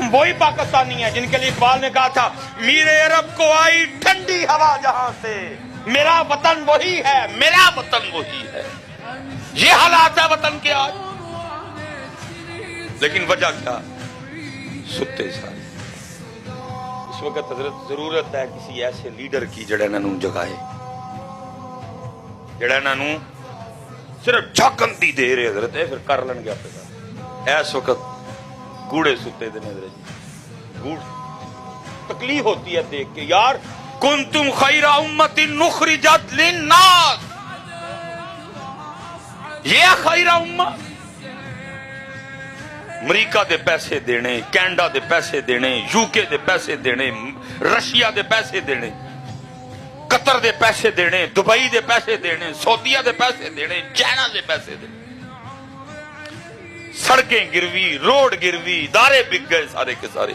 ہم وہی پاکستانی ہیں جن کے لیے اقبال نے کہا تھا میرے عرب کو آئی ٹھنڈی ہوا جہاں سے، میرا وطن وہی ہے، میرا وطن وہی ہے۔ یہ حالات ہے وطن کے آج، لیکن وجہ کیا؟ ستے سارے۔ اس وقت حضرت ضرورت ہے کسی ایسے لیڈر کی جڑا انہوں جگائے، جڑا انہوں صرف جھاکنتی دے رہے حضرت ہے، پھر کر لن گیا پہ اس وقت گوڑے ستے دے نظر جی گوڑ تکلیف ہوتی ہے دیکھ کے، یار کنتم خیر امت نخرجت للناس، یہ خیر امت۔ امریکہ دے پیسے دینے، کینیڈا دے پیسے دینے، یو کے دے پیسے دینے، رشیا دے پیسے دینے، قطر دے پیسے دینے، دبئی دے پیسے دینے، سعودیہ دے پیسے دینے، چائنا دے پیسے دینے، سڑکیں گروی، روڈ گروی، ادارے بک گئے سارے کے سارے۔